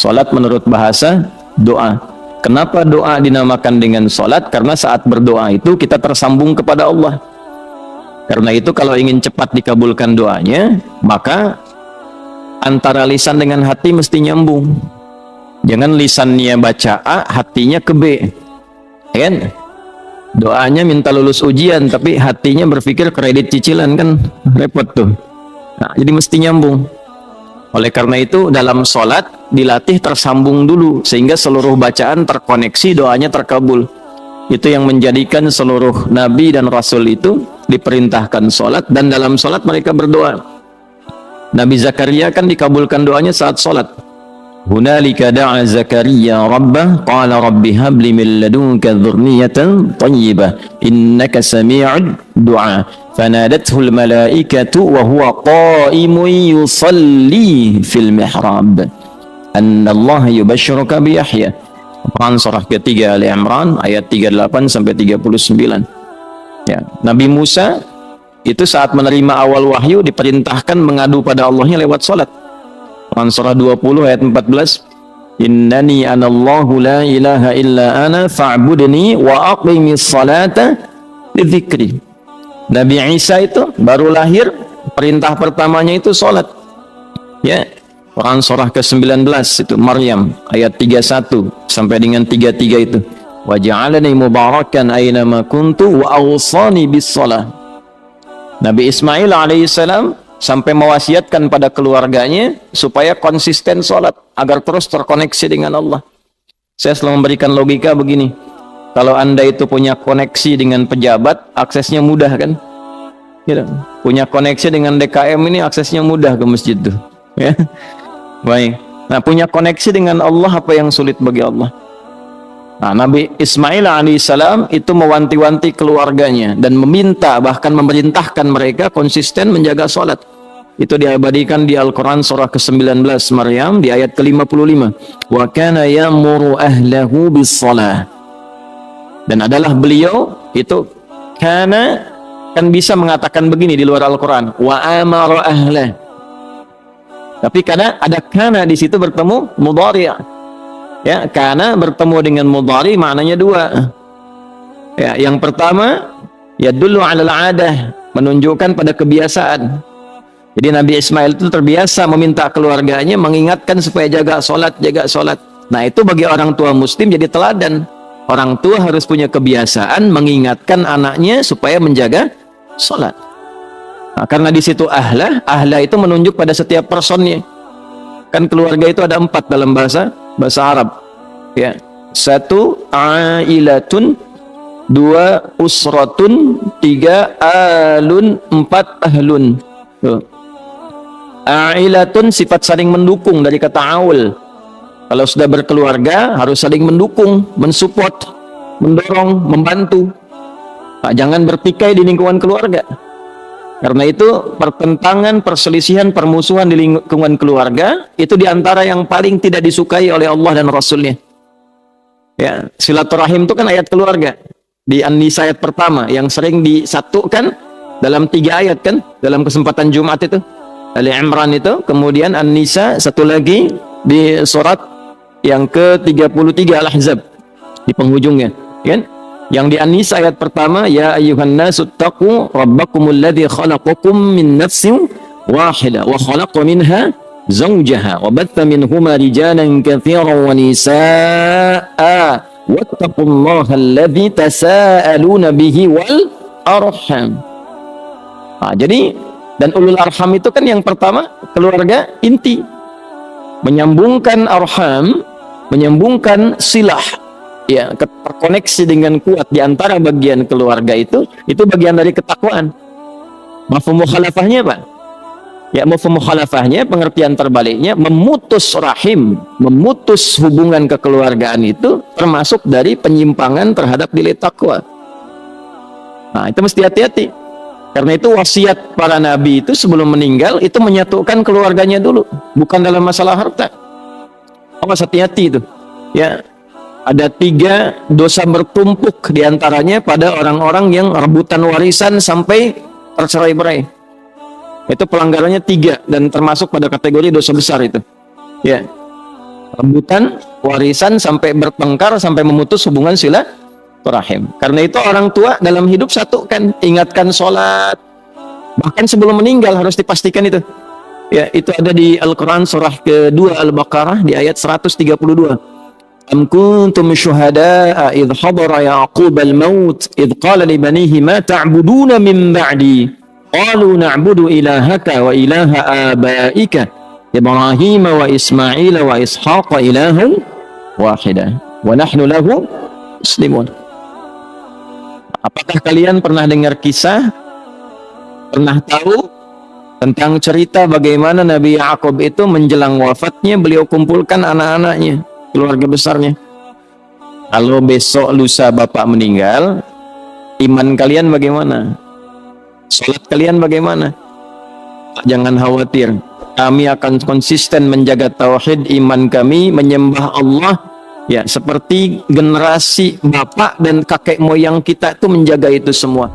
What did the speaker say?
Salat menurut bahasa doa. Kenapa doa dinamakan dengan salat? Karena saat berdoa itu kita tersambung kepada Allah. Karena itu kalau ingin cepat dikabulkan doanya, maka antara lisan dengan hati mesti nyambung. Jangan lisannya baca A, hatinya ke B. Kan? Doanya minta lulus ujian, tapi hatinya berpikir kredit cicilan, kan repot tuh. Nah, jadi mesti nyambung. Oleh karena itu dalam sholat dilatih tersambung dulu, sehingga seluruh bacaan terkoneksi, doanya terkabul. Itu yang menjadikan seluruh nabi dan rasul itu diperintahkan sholat, dan dalam sholat mereka berdoa. Nabi Zakaria kan dikabulkan doanya saat sholat. Hunalika da'a Zakaria rabbah qala rabbi habli min ladunka dzurriyyatan thayyibah innaka sami'ud du'a fanadathul malaikatu wa huwa qa'imun yusalli fil mihrab anna Allah yubashshiruka bi Yahya. Quran surah ketiga Ali Imran ayat 38 sampai 39. Ya, Nabi Musa itu saat menerima awal wahyu diperintahkan mengadu pada Allahnya lewat salat. Quran surah 20 ayat 14. Innani anallahu la ilaha illa ana fa'budni wa aqimis salata lidzikri. Nabi Isa itu baru lahir, perintah pertamanya itu salat. Ya. Quran surah ke-19 itu Maryam ayat 31 sampai dengan 33 itu. Wa ja'alani mubarakan aina ma kuntu wa awsani bis shalah. Nabi Ismail alaihissalam sampai mewasiatkan pada keluarganya supaya konsisten sholat agar terus terkoneksi dengan Allah. Saya selalu memberikan logika begini, kalau Anda itu punya koneksi dengan pejabat, aksesnya mudah kan? Ya, punya koneksi dengan DKM ini aksesnya mudah ke masjid tuh. Ya. Baik. Nah, punya koneksi dengan Allah apa yang sulit bagi Allah? Nah, Nabi Ismail alaihissalam itu mewanti-wanti keluarganya dan meminta, bahkan memerintahkan mereka konsisten menjaga sholat. Itu diabadikan di Al-Quran surah ke-19 Maryam di ayat ke-55. Wa kana ya'muru ahlahu bis-shalah. Dan adalah beliau itu kana kan bisa mengatakan begini di luar Al-Quran, wa amara ahlah. Tapi karena ada kana di situ bertemu mudhari'. Ya, kana bertemu dengan mudhari maknanya dua. Ya, yang pertama yadullu 'alal 'adah, menunjukkan pada kebiasaan. Jadi Nabi Ismail itu terbiasa meminta keluarganya mengingatkan supaya jaga sholat, jaga sholat. Nah, itu bagi orang tua muslim jadi teladan. Orang tua harus punya kebiasaan mengingatkan anaknya supaya menjaga sholat. Nah, karena di situ ahlah itu menunjuk pada setiap personnya. Kan keluarga itu ada 4 dalam bahasa Arab. Ya, 1 ailatun, 2 usratun, 3 alun, 4 ahlun. Tuh. Ailatun sifat saling mendukung dari kata aul. Kalau sudah berkeluarga harus saling mendukung, mensupport, mendorong, membantu. Nah, jangan bertikai di lingkungan keluarga. Karena itu pertentangan, perselisihan, permusuhan di lingkungan keluarga itu diantara yang paling tidak disukai oleh Allah dan Rasulnya. Ya, silaturahim itu kan ayat keluarga di An-Nisa ayat pertama yang sering disatukan dalam 3 ayat kan dalam kesempatan Jumat itu. Ali Imran itu, kemudian An-Nisa, satu lagi di surat yang ke-33 Al-Ahzab di penghujungnya, kan? Yang di An-Nisa ayat pertama, ya ayyuhan nasu taqu rabbakumul ladzi khalaqakum min nafsin wahidah wa khalaqa minha zawjaha wa batha minhuma rijalan katsiran wa nisaa'a wattaqullaha alladzi tasaaluna bihi wal arham. Nah, jadi dan ulul arham itu kan yang pertama keluarga inti, menyambungkan arham, menyambungkan silah, ya, terkoneksi dengan kuat di antara bagian keluarga itu bagian dari ketakwaan. Mafhum mukhalafahnya Pak? Ya, mafhum mukhalafahnya pengertian terbaliknya memutus rahim, memutus hubungan kekeluargaan itu termasuk dari penyimpangan terhadap nilai takwa. Nah, itu mesti hati-hati. Karena itu wasiat para nabi itu sebelum meninggal itu menyatukan keluarganya dulu, bukan dalam masalah harta. Awas, hati-hati itu. Ya, ada 3 dosa bertumpuk diantaranya pada orang-orang yang rebutan warisan sampai tercerai-berai. Itu pelanggarannya 3 dan termasuk pada kategori dosa besar itu. Ya. rebutan warisan sampai bertengkar sampai memutus hubungan silaturahim. Karena itu orang tua dalam hidup satukan, ingatkan sholat, bahkan sebelum meninggal harus dipastikan itu. Ya, itu ada di Al-Quran surah kedua Al-Baqarah di ayat 132. Am kuntum syuhada'a idh hadara Ya'qub al-maut idh qala li banihi ma ta'buduna min ba'di qalu na'budu ilahaka wa ilaha abaika Ibrahim wa Ismail wa Ishaq ilahan wahida wa nahnu lahu muslimun. Apakah kalian pernah dengar kisah, pernah tahu tentang cerita bagaimana Nabi Ya'qub itu menjelang wafatnya beliau kumpulkan anak-anaknya, keluarga besarnya. Kalau besok lusa bapak meninggal, iman kalian bagaimana? Salat kalian bagaimana? Jangan khawatir, kami akan konsisten menjaga tauhid iman kami, menyembah Allah ya seperti generasi bapak dan kakek moyang kita itu menjaga itu semua.